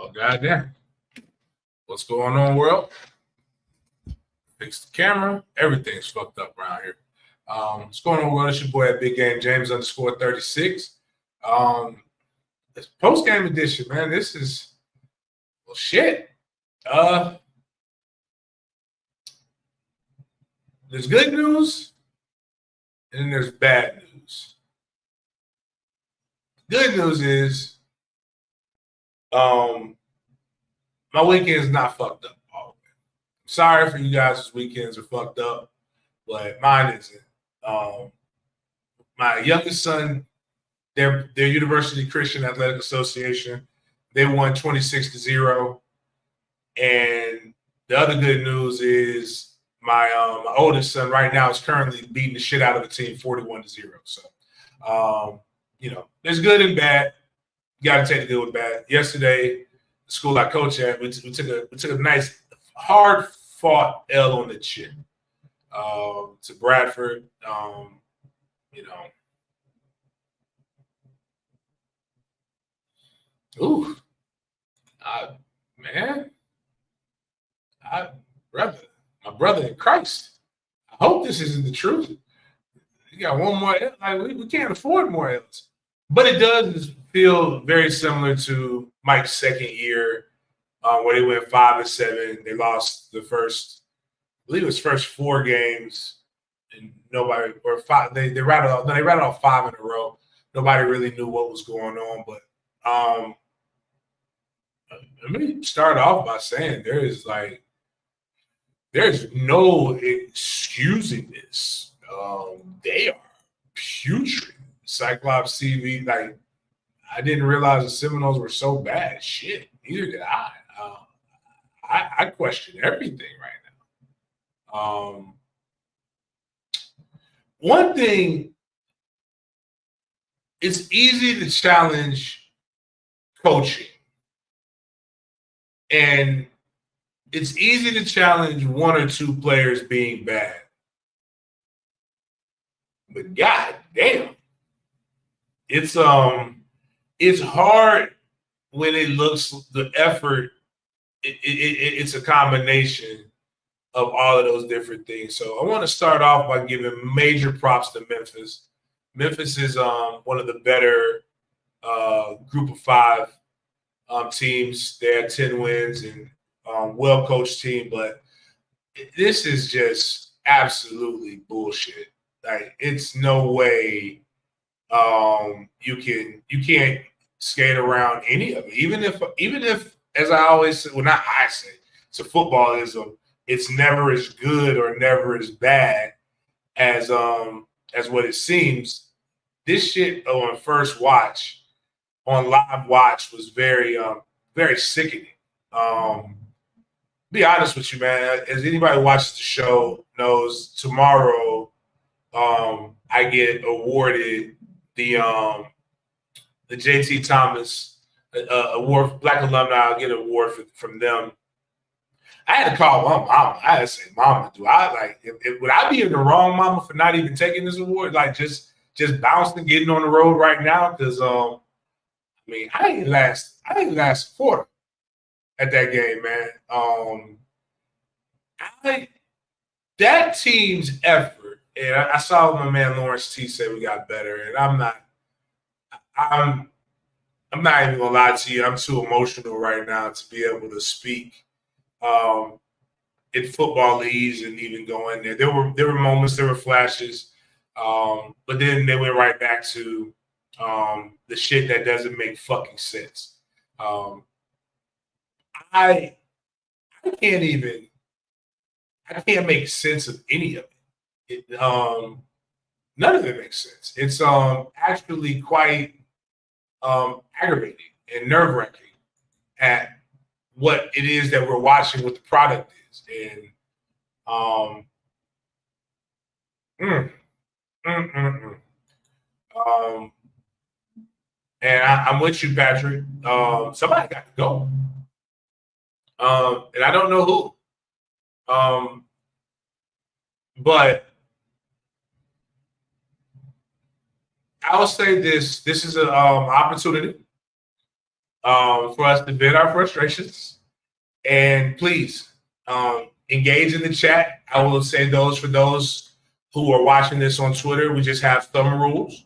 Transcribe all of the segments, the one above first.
Oh, goddamn. What's going on, world? Fix the camera. Everything's fucked up around here. What's going on, world? It's your boy at Big Game James _36. It's post game edition, man. This is shit. There's good news and then there's bad news. Good news is my weekend's not fucked up all the way. Sorry for you guys whose weekends are fucked up, but mine isn't. My youngest son, their University Christian Athletic Association, they won 26-0. And the other good news is my oldest son right now is currently beating the shit out of a team 41-0. So, there's good and bad. You got to take the good with bad. Yesterday, the school I coach at, we took a nice, hard-fought L on the chin to Bradford. My brother in Christ. I hope this isn't the truth. You got one more L. Like, we can't afford more L's. But it does feel very similar to Mike's second year, where they went 5-7. They lost the first 4 games, and nobody or 5. They rattled off 5 in a row. Nobody really knew what was going on. But let me start off by saying there's no excusing this. They are putrid. Cyclops TV, I didn't realize the Seminoles were so bad. Shit, neither did I. I question everything right now. One thing, it's easy to challenge coaching. And it's easy to challenge 1 or 2 players being bad. But god damn. It's hard when it looks the effort. It's a combination of all of those different things. So I want to start off by giving major props to Memphis. Memphis is one of the better group of 5 teams. They had 10 wins and well-coached team, but this is just absolutely bullshit. It's no way you can't skate around any of it. Even if, as I always say, well, not I say, it's a footballism. It's never as good or never as bad as what it seems. This shit on first watch, on live watch, was very very sickening. Be honest with you, man. As anybody who watches the show knows, tomorrow I get awarded the JT Thomas award for Black alumni. I'll get an award from them. I had to call my mama. I had to say, "Mama, would I be in the wrong, Mama, for not even taking this award? Just bouncing, getting on the road right now? Because I didn't last a quarter at that game, man. That team's effort, and I saw my man Lawrence T say we got better, and I'm not even gonna lie to you. I'm too emotional right now to be able to speak in football leagues and even go in there. There were moments, there were flashes, but then they went right back to the shit that doesn't make fucking sense. I can't make sense of any of it. None of it makes sense. It's actually quite aggravating and nerve-wracking at what it is that we're watching, what the product is. And I'm with you, Patrick. Somebody got to go. And I don't know who. But I will say this is an opportunity for us to vent our frustrations. And please engage in the chat. I will say those for those who are watching this on Twitter. We just have some rules.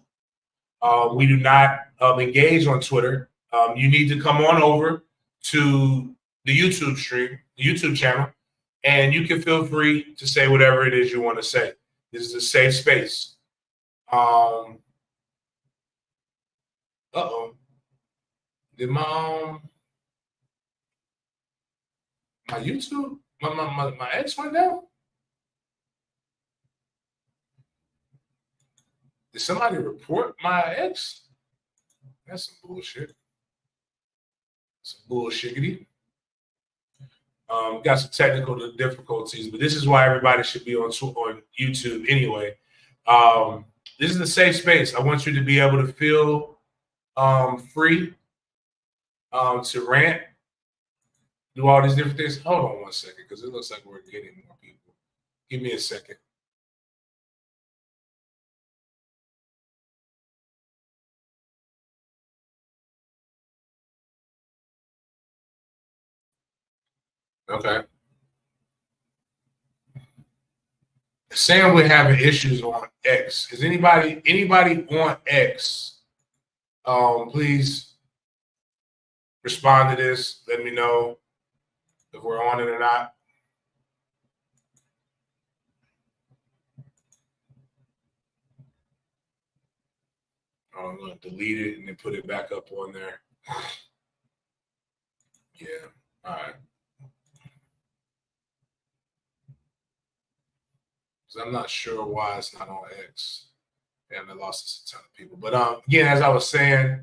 We do not engage on Twitter. You need to come on over to the YouTube stream, the YouTube channel, and you can feel free to say whatever it is you want to say. This is a safe space. Did my YouTube, my X went down? Did somebody report my X? That's some bullshit. Some bullshiggity. Got some technical difficulties, but this is why everybody should be on YouTube anyway. This is a safe space. I want you to be able to feel free to rant, do all these different things. Hold on one second, because it looks like we're getting more people. Give me a second. Okay. Saying we're having issues on X. Is anybody on X? Please respond to this. Let me know if we're on it or not. I'm going to delete it and then put it back up on there. Yeah. All right. Because I'm not sure why it's not on X. And I lost a ton of people. But again, as I was saying,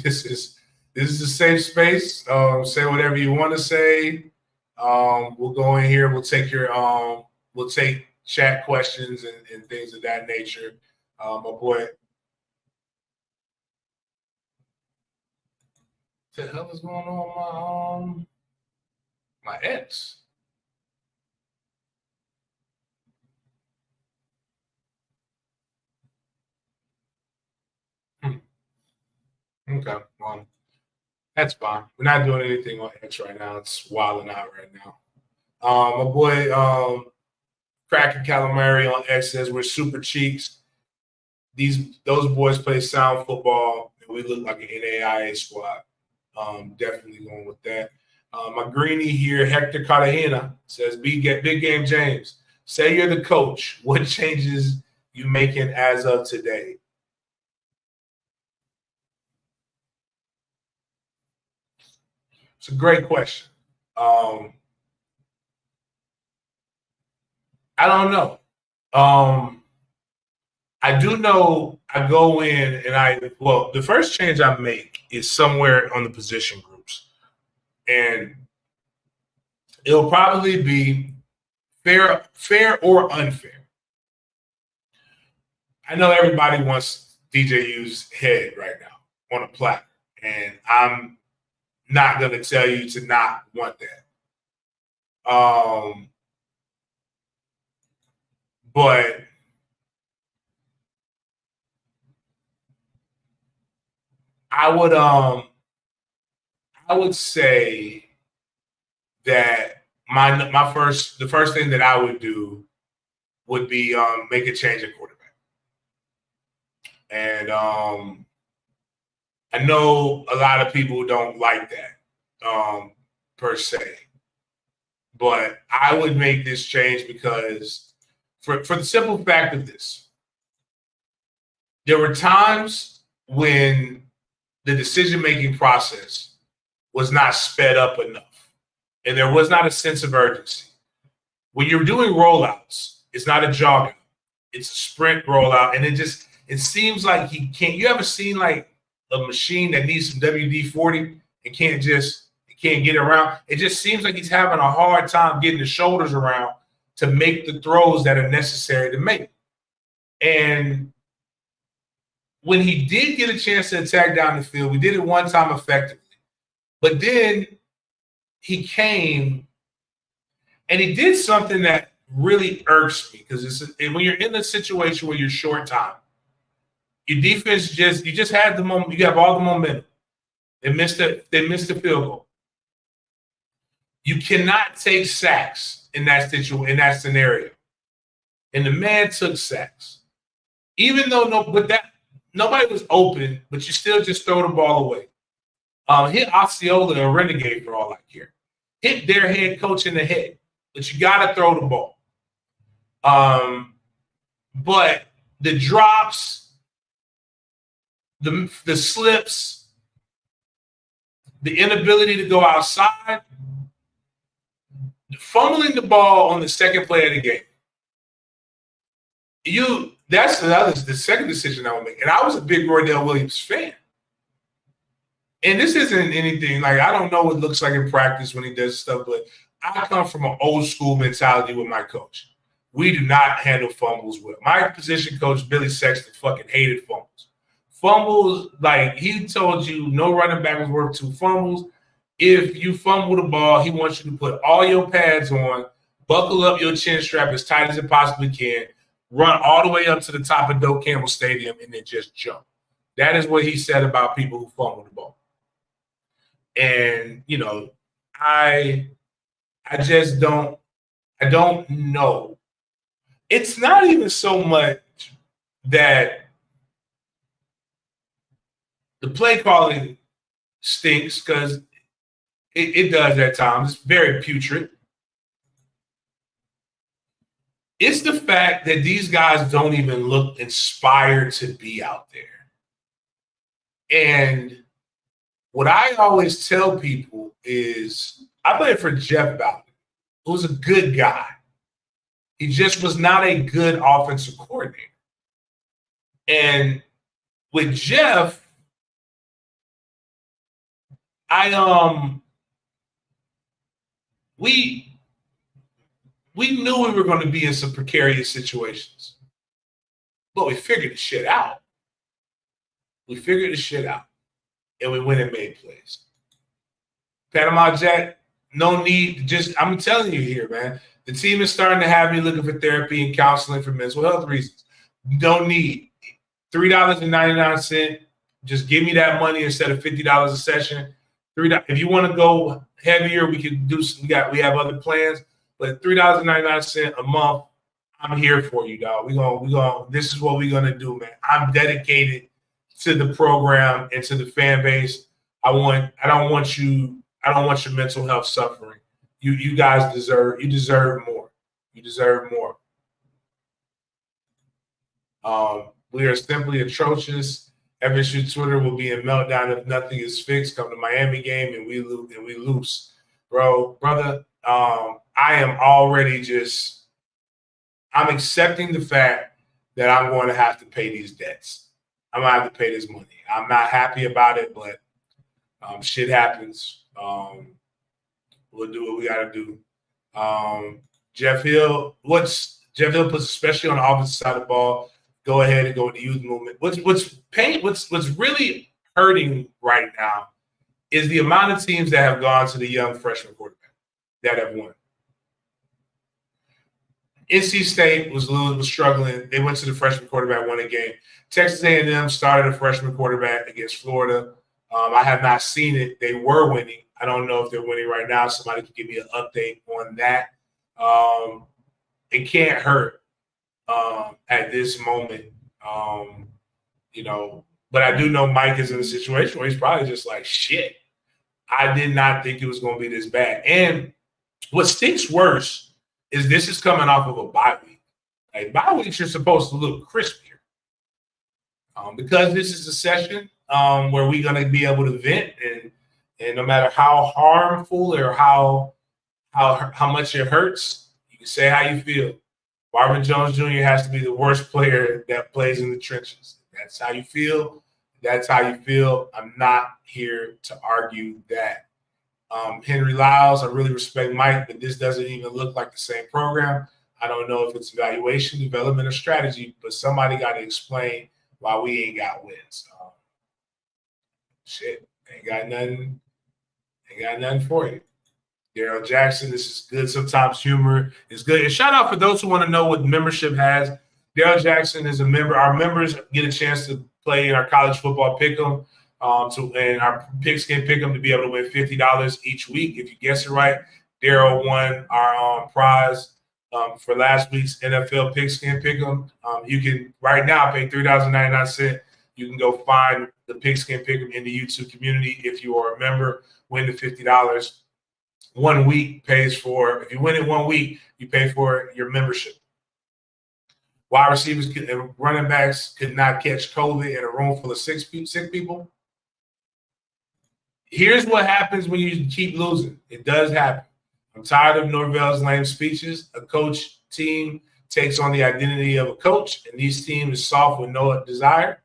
this is a safe space. Say whatever you want to say. We'll go in here. We'll take we'll take chat questions and things of that nature. My boy, what the hell is going on my X? Okay, well, that's fine. We're not doing anything on X right now. It's wilding out right now. My boy, Cracking Calamari on X says we're super cheeks. Those boys play sound football, and we look like an NAIA squad. Definitely going with that. My greenie here, Hector Cartagena, says big game James. Say you're the coach. What changes you making as of today? It's a great question. I don't know. I do know I go in and the first change I make is somewhere on the position groups. And it'll probably be fair or unfair. I know everybody wants DJU's head right now on a platter, and I'm not going to tell you to not want that. But I would say that the first thing that I would do would be make a change at quarterback. And I know a lot of people don't like that per se. But I would make this change because for the simple fact of this, there were times when the decision-making process was not sped up enough, and there was not a sense of urgency. When you're doing rollouts, it's not a jog out. It's a sprint rollout, and it seems like he can't. You ever seen like a machine that needs some WD-40 and can't get around? It just seems like he's having a hard time getting the shoulders around to make the throws that are necessary to make. And when he did get a chance to attack down the field, we did it one time effectively. But then he came and he did something that really irks me, because when you're in a situation where you're short time, your defense you just had the moment, you have all the momentum. They missed the field goal. You cannot take sacks in that scenario. And the man took sacks. Even though nobody was open, but you still just throw the ball away. Hit Osceola, a renegade for all I care. Hit their head coach in the head, but you got to throw the ball. But the drops, the slips, the inability to go outside, fumbling the ball on the second play of the game. That's the second decision I would make. And I was a big Roydell Williams fan. And this isn't anything like I don't know what it looks like in practice when he does stuff, but I come from an old school mentality with my coach. We do not handle fumbles well. My position coach, Billy Sexton, fucking hated fumbles. Fumbles, like he told you, no running back was worth 2 fumbles. If you fumble the ball, he wants you to put all your pads on, buckle up your chin strap as tight as it possibly can, run all the way up to the top of Doak Campbell Stadium, and then just jump. That is what he said about people who fumble the ball. And, I don't know. It's not even so much that the play calling stinks because it does at times. It's very putrid. It's the fact that these guys don't even look inspired to be out there. And what I always tell people is I played for Jeff Bowden, who was a good guy. He just was not a good offensive coordinator. And with Jeff, we knew we were going to be in some precarious situations, but we figured the shit out. And we went and made plays. Panama Jack, no need. I'm telling you here, man. The team is starting to have me looking for therapy and counseling for mental health reasons. No need. $3.99. Just give me that money instead of $50 a session. If you want to go heavier, we can do. We have other plans, but $3.99 a month. I'm here for you, dog. We going. This is what we're gonna do, man. I'm dedicated to the program and to the fan base. I don't want your mental health suffering. You guys deserve more. You deserve more. We are simply atrocious. FSU Twitter will be in meltdown if nothing is fixed. Come to Miami game and we lose. Brother, I am already I'm accepting the fact that I'm going to have to pay these debts. I'm going to have to pay this money. I'm not happy about it, but shit happens. We'll do what we got to do. Jeff Hill puts, especially on the offensive side of the ball, go ahead and go with the youth movement. What's really hurting right now is the amount of teams that have gone to the young freshman quarterback that have won. NC State was struggling. They went to the freshman quarterback, won a game. Texas A&M started a freshman quarterback against Florida. I have not seen it. They were winning. I don't know if they're winning right now. Somebody can give me an update on that. It can't hurt at this moment, But I do know Mike is in a situation where he's probably just like, shit, I did not think it was going to be this bad. And what stinks worse is this is coming off of a bye week. Like, bye weeks, you're supposed to look crispier. Because this is a session where we're going to be able to vent, and no matter how harmful or how much it hurts, you can say how you feel. Marvin Jones Jr. has to be the worst player that plays in the trenches. That's how you feel. That's how you feel. I'm not here to argue that. Henry Lyles, I really respect Mike, but this doesn't even look like the same program. I don't know if it's evaluation, development, or strategy, but somebody got to explain why we ain't got wins. Shit, ain't got nothing for you. Daryl Jackson, this is good. Sometimes humor is good. And shout out for those who want to know what membership has. Daryl Jackson is a member. Our members get a chance to play in our college football pick'em. And our pigskin pick them to be able to win $50 each week. If you guess it right, Daryl won our prize for last week's NFL pigskin pick 'em. You can right now pay $3.99. You can go find the pigskin pick 'em in the YouTube community. If you are a member, win the $50. 1 week pays for. If you win it 1 week, you pay for your membership. Wide receivers and running backs could not catch COVID in a room full of sick people. Here's what happens when you keep losing. It does happen. I'm tired of Norvell's lame speeches. A coach team takes on the identity of a coach, and these teams are soft with no desire.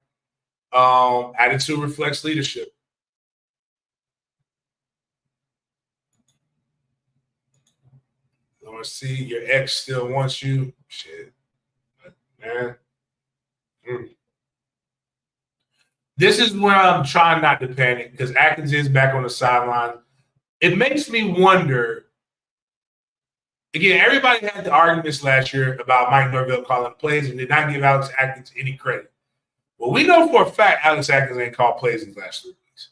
Attitude reflects leadership. Let's see, your ex still wants you. Shit, man. This is where I'm trying not to panic because Atkins is back on the sideline. It makes me wonder. Again, everybody had the arguments last year about Mike Norvell calling plays and did not give Alex Atkins any credit. Well, we know for a fact Alex Atkins ain't called plays in the last 3 weeks.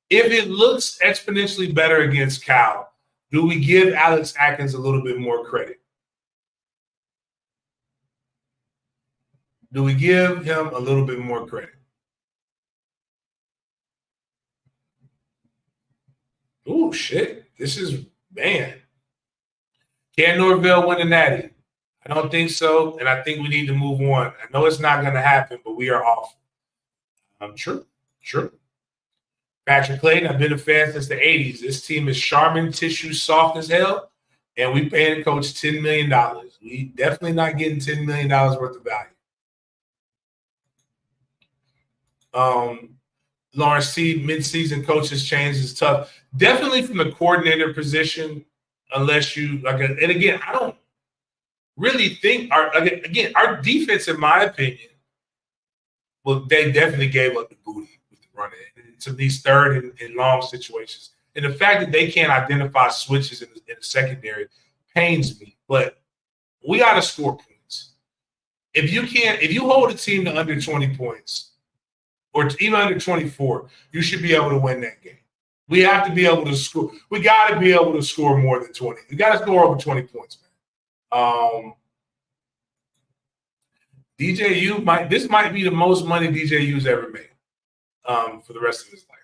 If it looks exponentially better against Cal, do we give Alex Atkins a little bit more credit? Do we give him a little bit more credit? Oh, shit. This is, man. Can Norvell win a natty? I don't think so, and I think we need to move on. I know it's not going to happen, but we are off. True. Patrick Clayton, I've been a fan since the 80s. This team is Charmin tissue soft as hell, and we paying the coach $10 million. We definitely not getting $10 million worth of value. Lawrence C, mid-season coaches change is tough. Definitely from the coordinator position, unless you – and again, I don't really think our defense, in my opinion, well, they definitely gave up the booty with the run to these third and long situations. And the fact that they can't identify switches in the secondary pains me. But we got to score points. If you hold a team to under 20 points or even under 24, you should be able to win that game. We have to be able to score. We got to be able to score more than 20. We got to score over 20 points, man. DJU this might be the most money DJU's ever made for the rest of his life.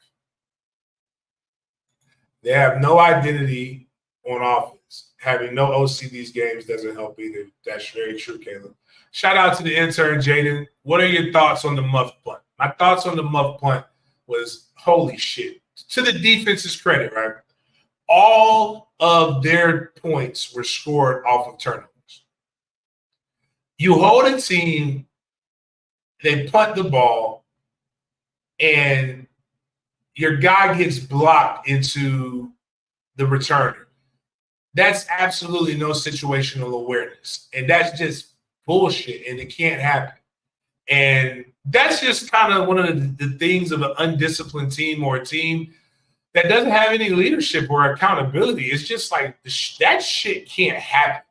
They have no identity on offense. Having no OC these games doesn't help either. That's very true, Caleb. Shout out to the intern, Jaden. What are your thoughts on the muff punt? My thoughts on the muff punt was, holy shit. To the defense's credit, right? All of their points were scored off of turnovers. You hold a team, they punt the ball, and your guy gets blocked into the returner. That's absolutely no situational awareness. And that's just bullshit, and it can't happen. And that's just kind of one of the things of an undisciplined team or a team that doesn't have any leadership or accountability. It's just like that shit can't happen.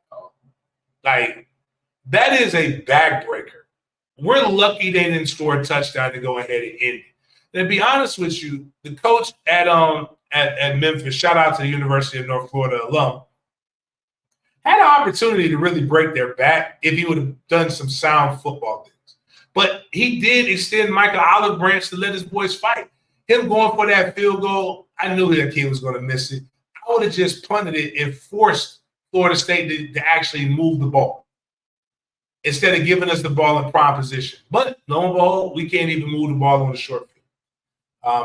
Like, that is a backbreaker. We're lucky they didn't score a touchdown to go ahead and end it. And to be honest with you, the coach at Memphis, shout out to the University of North Florida alum, had an opportunity to really break their back if he would have done some sound football things. But he did extend Michael Olive Branch to let his boys fight. Him going for that field goal, I knew that kid was going to miss it. I would have just punted it and forced Florida State to actually move the ball instead of giving us the ball in prime position. But lo and behold, we can't even move the ball on the short field.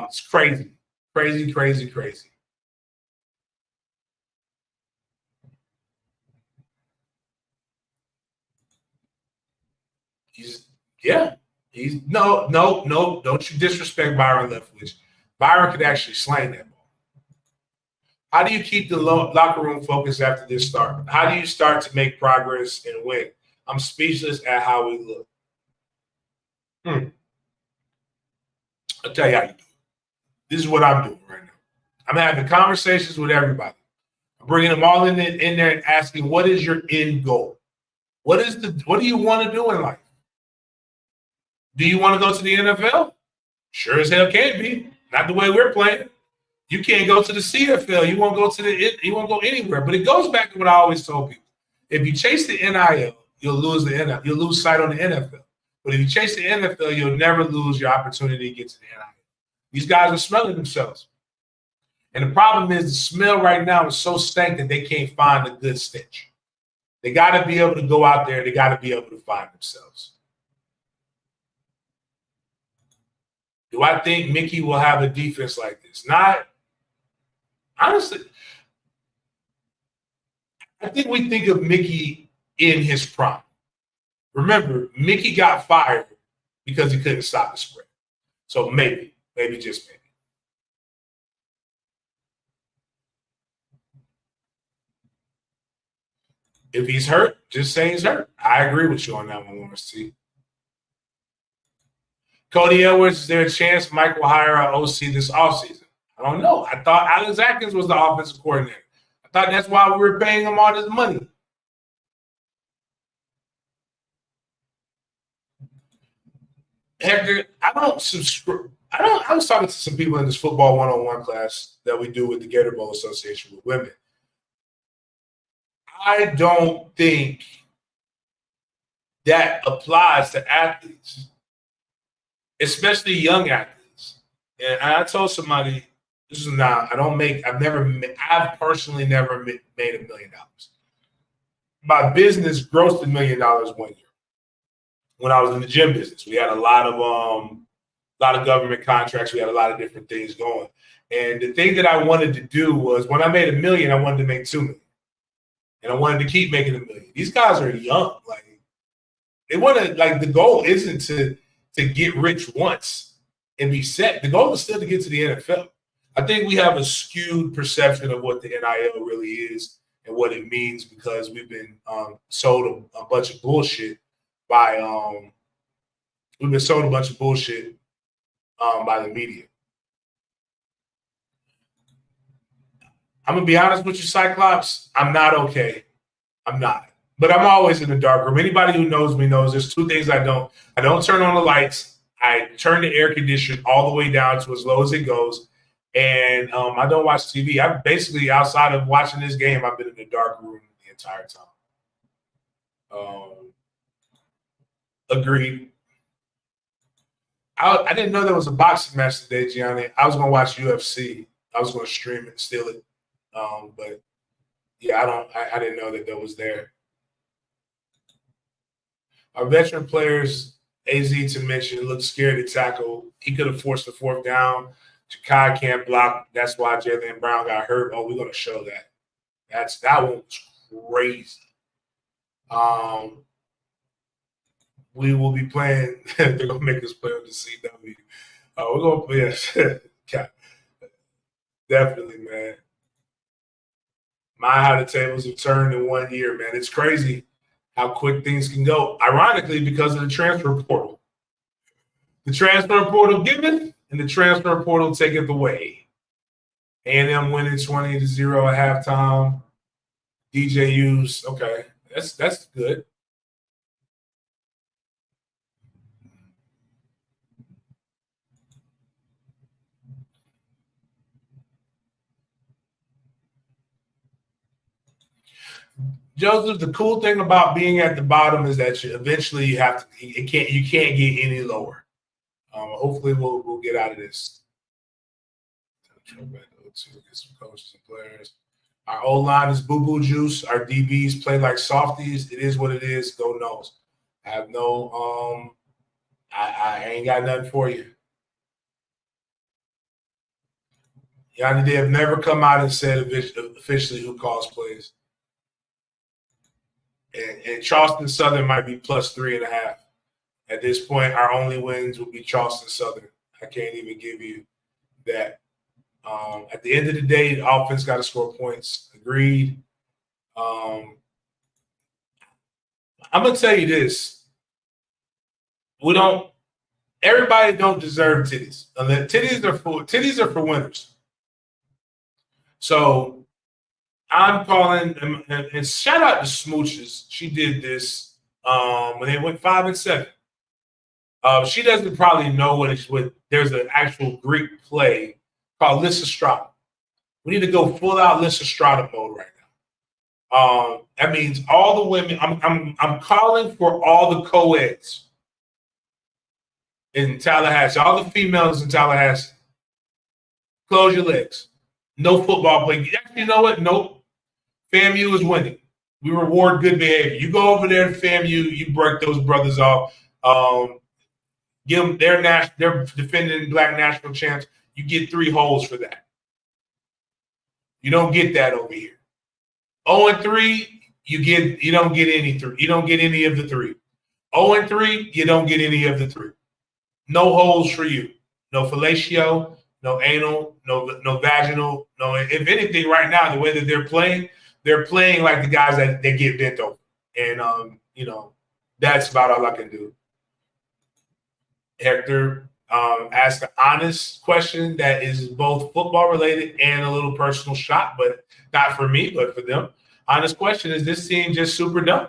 It's crazy, crazy, crazy, crazy. No, don't you disrespect Byron Leftwich. Byron could actually slang that ball. How do you keep the locker room focused after this start? How do you start to make progress and win? I'm speechless at how we look. I'll tell you how you do it. This is what I'm doing right now. I'm having conversations with everybody. I'm bringing them all in there and asking, what is your end goal? What do you want to do in life? Do you want to go to the NFL? Sure as hell can be. Not the way we're playing. You can't go to the CFL. You won't go to you won't go anywhere. But it goes back to what I always told people. If you chase the NIL, you'll lose the NFL. You'll lose sight on the NFL. But if you chase the NFL, you'll never lose your opportunity to get to the NIL. These guys are smelling themselves. And the problem is the smell right now is so stank that they can't find a good stench. They got to be able to go out there. They got to be able to find themselves. Do I think Mickey will have a defense like this? Not honestly. I think we think of Mickey in his prime. Remember, Mickey got fired because he couldn't stop the spread. So maybe just maybe. If he's hurt, just say he's hurt. I agree with you on that one, Lawrence T. Cody Edwards, is there a chance Mike will hire an OC this offseason? I don't know. I thought Alex Atkins was the offensive coordinator. I thought that's why we were paying him all this money. Hector, I don't subscribe. I was talking to some people in this football 101 class that we do with the Gator Bowl Association with women. I don't think that applies to athletes, especially young athletes. And I told somebody, this is not, I've personally never made $1 million. My business grossed $1 million 1 year when I was in the gym business. We had a lot of government contracts. We had a lot of different things going. And the thing that I wanted to do was when I made $1 million, I wanted to make $2 million. And I wanted to keep making $1 million. These guys are young. Like they want to, like the goal isn't to get rich once and be set. The goal is still to get to the NFL. I think we have a skewed perception of what the NIL really is and what it means because we've been sold a bunch of bullshit by the media. I'm going to be honest with you, Cyclops. I'm not okay. I'm not. But I'm always in the dark room. Anybody who knows me knows there's two things I don't. I don't turn on the lights. I turn the air conditioner all the way down to as low as it goes. And I don't watch TV. I basically, outside of watching this game, I've been in the dark room the entire time. Agreed. I didn't know there was a boxing match today, Gianni. I was going to watch UFC. I was going to stream it, steal it. But yeah, I didn't know that was there. Our veteran players, AZ to mention, looked scared to tackle. He could have forced the fourth down. Jakai can't block. That's why Jaylen Brown got hurt. Oh, we're going to show that. That one was crazy. We will be playing. They're going to make us play on the CW. We're going to play. Yes. Definitely, man. My how the tables have turned in 1 year, man. It's crazy how quick things can go. Ironically, because of the transfer portal. The transfer portal given and the transfer portal taketh away. A&M winning 20-0 at halftime. DJU's, okay. That's good. Joseph, the cool thing about being at the bottom is that eventually you can't get any lower. Hopefully we'll get out of this. Get some coaches and players. Our O-line is boo-boo juice. Our DBs play like softies. It is what it is. Go knows. I have no I ain't got nothing for you. Yanni, they have never come out and said officially who calls plays. And Charleston Southern might be plus 3.5. At this point, our only wins will be Charleston Southern. I can't even give you that. At the end of the day, the offense got to score points. Agreed. I'm going to tell you this. Everybody don't deserve titties. Titties are for winners. So I'm calling, and shout out to Smooches. She did this when they went 5-7. She doesn't probably know what there's an actual Greek play called Lysistrata. We need to go full out Lysistrata mode right now. That means all the women. I'm calling for all the co-eds in Tallahassee, all the females in Tallahassee. Close your legs. No football play. Actually, you know what? Nope. FAMU is winning. We reward good behavior. You go over there to FAMU, you break those brothers off. Give them they're defending black national champs. You get 3 holes for that. You don't get that over here. 0-3, you don't get any 3. You don't get any of the 3. 0-3, you don't get any of the 3. No holes for you. No fellatio, no anal, no vaginal, no. If anything, right now the way that they're playing like the guys that they get bent over, and that's about all I can do. Hector asked an honest question that is both football related and a little personal shot, but not for me, but for them. Honest question: is this team just super dumb?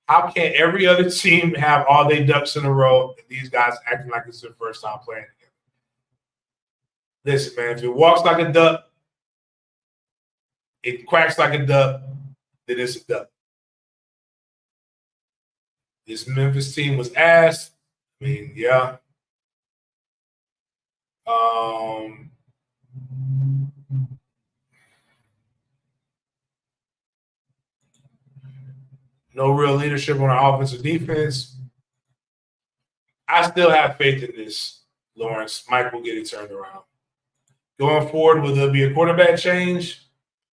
How can every other team have all their ducks in a row and these guys acting like it's their first time playing together? Listen, man, if it walks like a duck, it quacks like a duck, then it's a duck. This Memphis team was ass. I mean, yeah. No real leadership on our offensive defense. I still have faith in this, Lawrence. Mike will get it turned around. Going forward, will there be a quarterback change?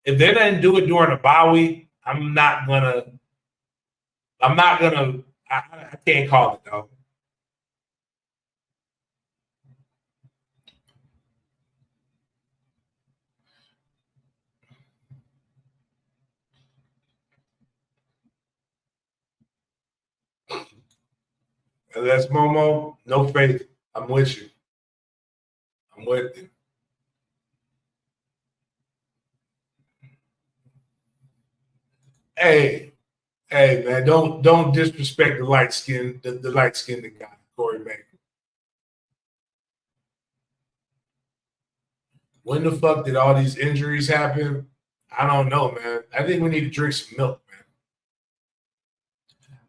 If they didn't do it during the bye week, I can't call it though. And that's Momo. No faith. I'm with you. I'm with you. Hey, man, don't disrespect the light skinned guy, Corey Baker. When the fuck did all these injuries happen? I don't know, man. I think we need to drink some milk, man.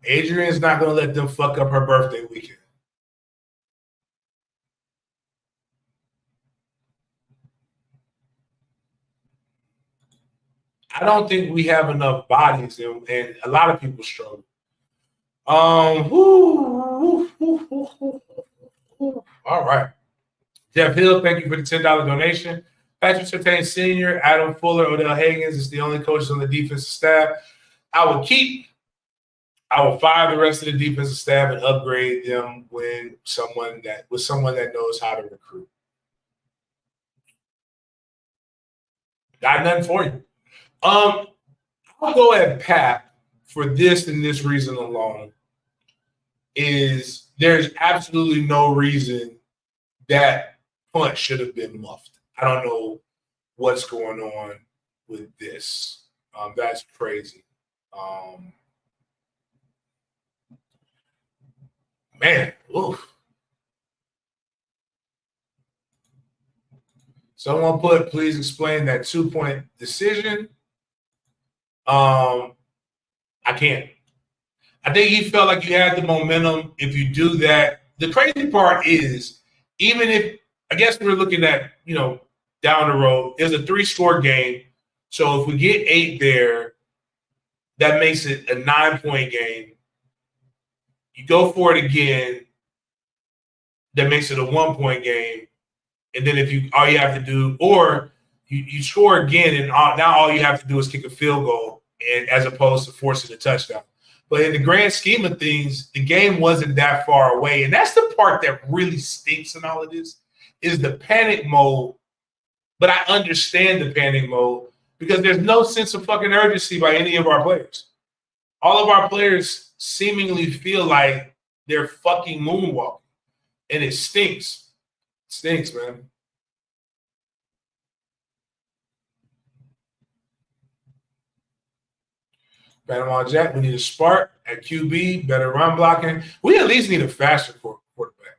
Adrian's not gonna let them fuck up her birthday weekend. I don't think we have enough bodies, and a lot of people struggle. All right. Jeff Hill, thank you for the $10 donation. Patrick Surtain Sr., Adam Fuller, Odell Hagens is the only coaches on the defensive staff I will fire the rest of the defensive staff and upgrade them with someone that knows how to recruit. Got nothing for you. I'll go at Pat for this and this reason alone. Is there's absolutely no reason that punt should have been muffed. I don't know what's going on with this. That's crazy. Man, oof. Someone please explain that 2-point decision. I can't. I think he felt like you had the momentum. If you do that, the crazy part is, even if, I guess we're looking at, down the road, it's a 3-score game. So if we get 8 there, that makes it a 9-point game. You go for it again, that makes it a 1-point game. And then all you have to do, or you score again, and now all you have to do is kick a field goal, and as opposed to forcing a touchdown. But in the grand scheme of things, the game wasn't that far away. And that's the part that really stinks in all of this, is the panic mode. But I understand the panic mode because there's no sense of fucking urgency by any of our players. All of our players seemingly feel like they're fucking moonwalking. And it stinks. It stinks, man. Panama Jack, we need a spark at QB, better run blocking. We at least need a faster quarterback.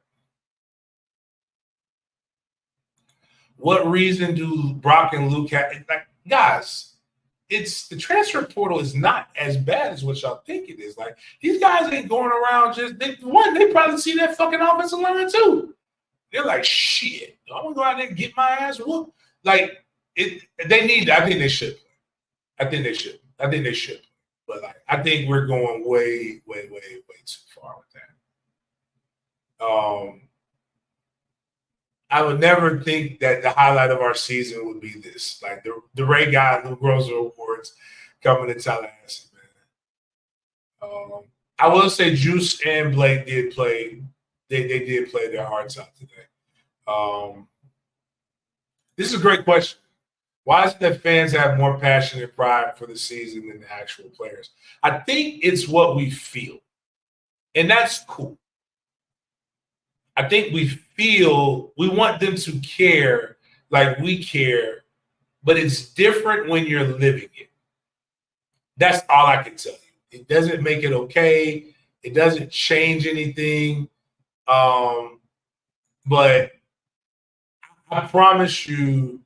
What reason do Brock and Luke have? Like, guys, it's the transfer portal is not as bad as what y'all think it is. Like, these guys ain't going around they probably see that fucking offensive line too. They're like, shit, I'm gonna go out there and get my ass whooped. Like, they need. I think they should. I think they should. But like, I think we're going way too far with that. I would never think that the highlight of our season would be this. Like the Ray guy who grows awards coming to Tallahassee, man. I will say Juice and Blake did play. They did play their hearts out today. This is a great question. Why is it that fans have more passion and pride for the season than the actual players? I think it's what we feel. And that's cool. I think we want them to care like we care, but it's different when you're living it. That's all I can tell you. It doesn't make it okay. It doesn't change anything. But I promise you,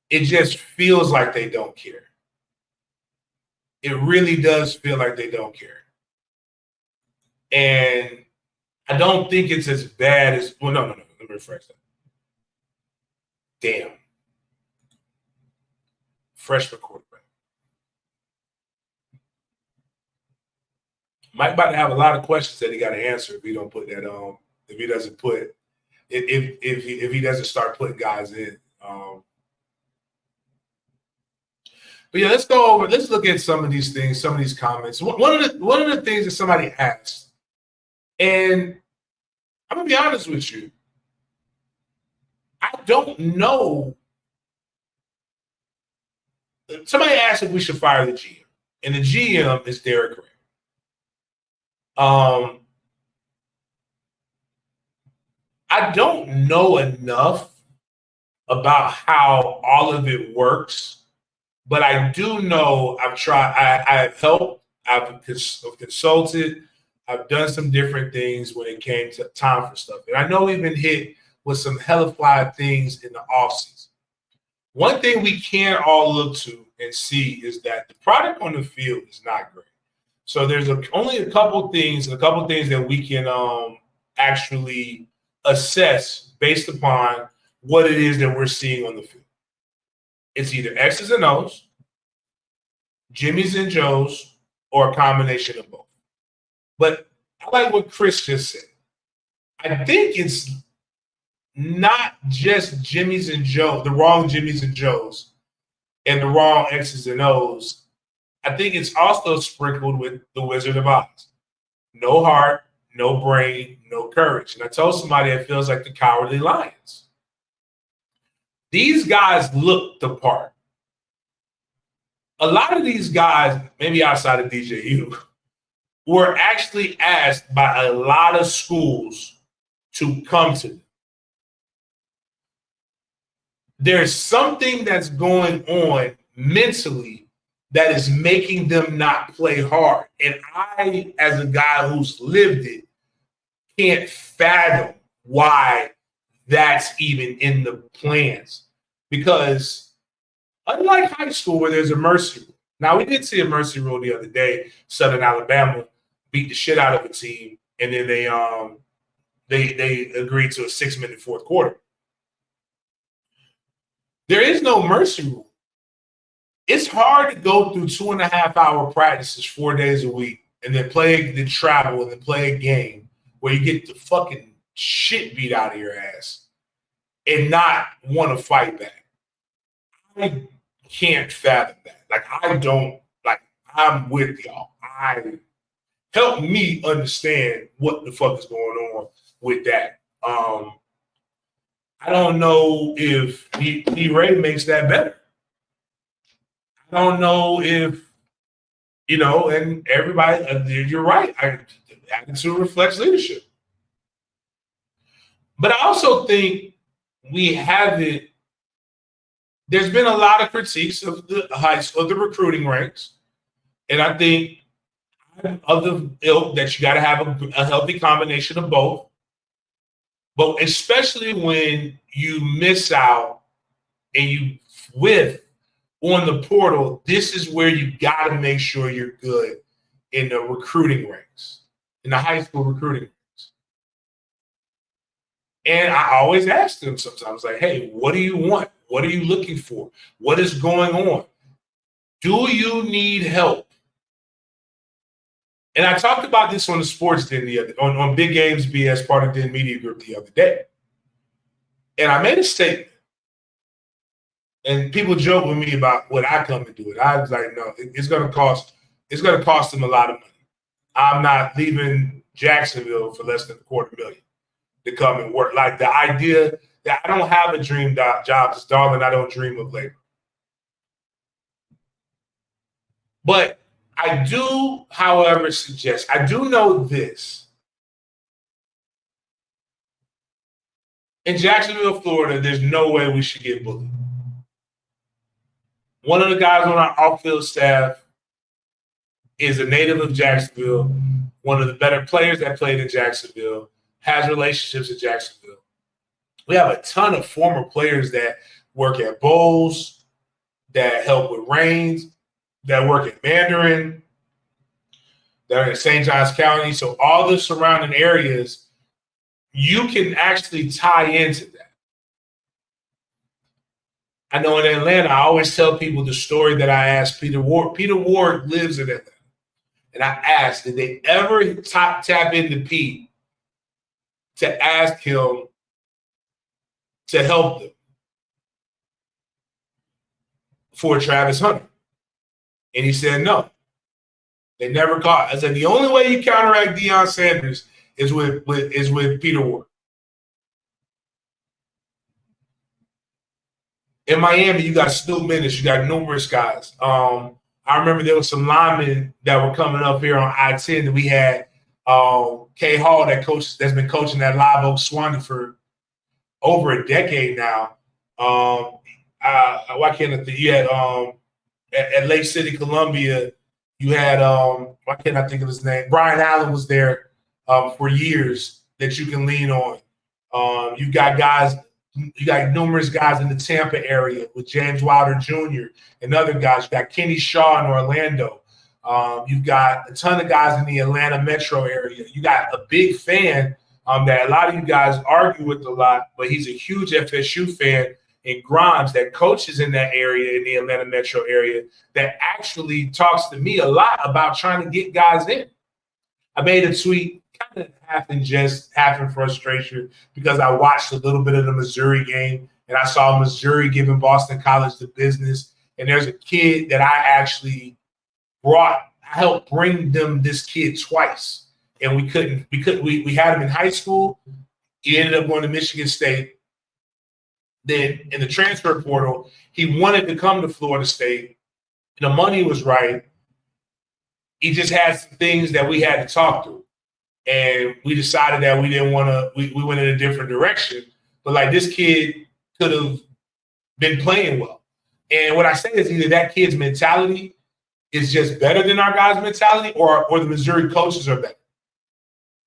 it just feels like they don't care. It really does feel like they don't care. And I don't think it's as bad as – well, no. Let me rephrase that. Damn. Freshman quarterback. Mike about to have a lot of questions that he got to answer if he don't put that on. If he doesn't put – if he doesn't start putting guys in. But yeah, let's look at some of these things, some of these comments. One of the things that somebody asked, and I'm gonna be honest with you, I don't know. Somebody asked if we should fire the GM, and the GM is Derek Ray. I don't know enough about how all of it works. But I do know I've tried, I've helped, I've consulted, I've done some different things when it came to time for stuff. And I know we've been hit with some hellified things in the offseason. One thing we can all look to and see is that the product on the field is not great. So there's only a couple things that we can actually assess based upon what it is that we're seeing on the field. It's either X's and O's, Jimmy's and Joe's, or a combination of both. But I like what Chris just said. I think it's not just Jimmy's and Joe, the wrong Jimmy's and Joe's, and the wrong X's and O's. I think it's also sprinkled with the Wizard of Oz. No heart, no brain, no courage. And I told somebody it feels like the Cowardly Lions. These guys look the part. A lot of these guys, maybe outside of DJU, were actually asked by a lot of schools to come to them. There's something that's going on mentally that is making them not play hard. And I, as a guy who's lived it, can't fathom why that's even in the plans. Because unlike high school where there's a mercy rule. Now, we did see a mercy rule the other day. Southern Alabama beat the shit out of a team, and then they agreed to a 6-minute fourth quarter. There is no mercy rule. It's hard to go through 2.5-hour practices 4 days a week and then travel and then play a game where you get the fucking shit beat out of your ass and not want to fight back. I can't fathom that. I'm with y'all. Help me understand what the fuck is going on with that. I don't know if D-Ray makes that better. I don't know if, and everybody, you're right. Attitude reflects leadership. But I also think there's been a lot of critiques of the recruiting ranks. And I think of the ilk that you got to have a healthy combination of both. But especially when you miss out and you whiff on the portal, this is where you got to make sure you're good in the recruiting ranks, in the high school recruiting ranks. And I always ask them sometimes, like, hey, what do you want? What are you looking for? What is going on? Do you need help? And I talked about this on the Sports Den on Big Games BS part of Den Media Group the other day. And I made a statement. And people joke with me about what I come and do it. I was like, no, it's gonna cost them a lot of money. I'm not leaving Jacksonville for less than $250,000 to come and work. Like the idea that I don't have a dream job, it's darling, I don't dream of labor. But I do, however, suggest, I do know this. In Jacksonville, Florida, there's no way we should get bullied. One of the guys on our off-field staff is a native of Jacksonville, one of the better players that played in Jacksonville, has relationships in Jacksonville. We have a ton of former players that work at Bowls, that help with Reigns, that work at Mandarin, that are in St. Johns County. So all the surrounding areas, you can actually tie into that. I know in Atlanta, I always tell people the story that I asked Peter Ward. Peter Ward lives in Atlanta. And I asked, did they ever tap into Pete to ask him to help them for Travis Hunter? And he said no. They never caught. I said the only way you counteract Deion Sanders is with Peter Ward. In Miami, you got Stu Minnis, you got numerous guys. I remember there was some linemen that were coming up here on I-10 that we had Kay Hall that's been coaching at Live Oak Swanee for over a decade now. Why can't I think? You had at Lake City, Columbia, you had why can't I think of his name? Brian Allen was there for years that you can lean on. You got numerous guys in the Tampa area with James Wilder Jr. and other guys. You got Kenny Shaw in Orlando. You've got a ton of guys in the Atlanta metro area. You got a big fan that a lot of you guys argue with a lot, but he's a huge FSU fan in Grimes that coaches in that area, in the Atlanta metro area, that actually talks to me a lot about trying to get guys in. I made a tweet, kind of half in jest, half in frustration, because I watched a little bit of the Missouri game and I saw Missouri giving Boston College the business. And there's a kid that I actually I helped bring them this kid twice. And we had him in high school. He ended up going to Michigan State. Then in the transfer portal, he wanted to come to Florida State. The money was right. He just had some things that we had to talk through. And we decided that we didn't want to, we went in a different direction. But like this kid could have been playing well. And what I say is either that kid's mentality is just better than our guys' mentality or the Missouri coaches are better.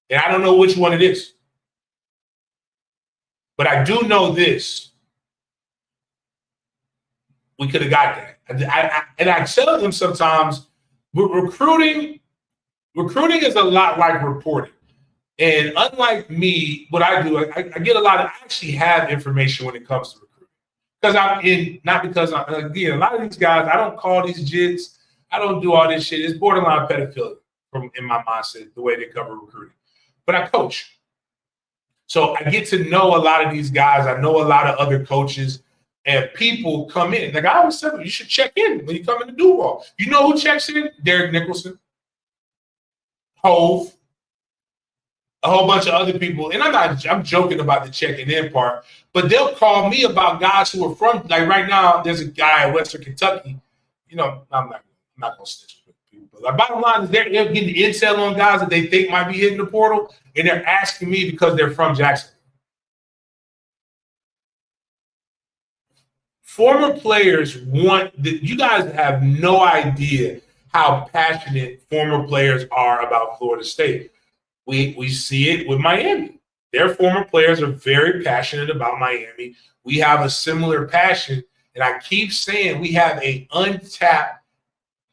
And I don't know which one it is. But I do know this. We could have got that. And I tell them sometimes, recruiting is a lot like reporting. And unlike me, what I do, I get I actually have information when it comes to recruiting. Because again, a lot of these guys, I don't call these jits. I don't do all this shit. It's borderline pedophilia in my mindset, the way they cover recruiting. But I coach. So I get to know a lot of these guys. I know a lot of other coaches. And people come in. Like I always tell them, you should check in when you come into Duval. You know who checks in? Derek Nicholson, Hove, a whole bunch of other people. And I'm joking about the checking in part, but they'll call me about guys who are from, like right now, there's a guy in Western Kentucky. You know, I'm not gonna snitch with people. But like bottom line is they're getting intel on guys that they think might be hitting the portal, and they're asking me because they're from Jackson. Former players you guys have no idea how passionate former players are about Florida State. We see it with Miami. Their former players are very passionate about Miami. We have a similar passion, and I keep saying we have an untapped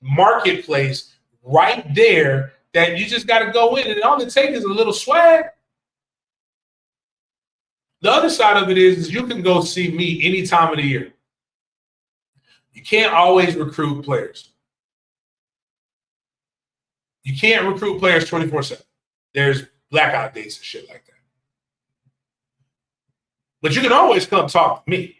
marketplace right there that you just got to go in, and all it takes is a little swag. The other side of it is you can go see me any time of the year. You can't always recruit players. You can't recruit players 24/7. There's blackout dates and shit like that. But you can always come talk to me.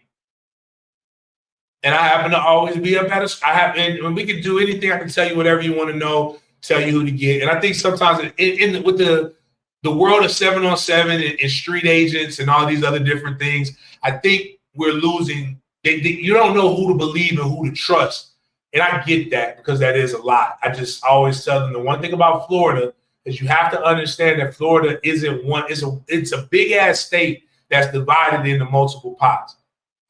And I happen to always be up at us. And we can do anything. I can tell you whatever you want to know, tell you who to get. And I think sometimes with the world of 7-on-7 and street agents and all these other different things, I think we're losing. You don't know who to believe and who to trust. And I get that because that is a lot. I just always tell them the one thing about Florida is you have to understand that Florida isn't one. It's a big ass state that's divided into multiple pots.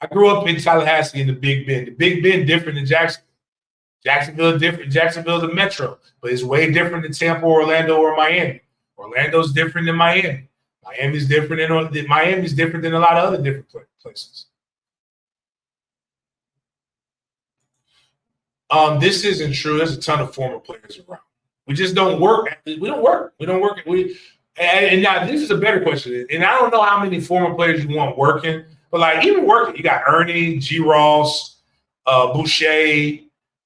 I grew up in Tallahassee in the Big Bend. The Big Bend different than Jacksonville. Jacksonville different. Jacksonville's a metro, but it's way different than Tampa, Orlando, or Miami. Orlando's different than Miami. Miami's different than a lot of other different places. This isn't true. There's a ton of former players around. We just don't work. We don't work. And now this is a better question. And I don't know how many former players you want working, but like even working, you got Ernie, G. Ross, Boucher,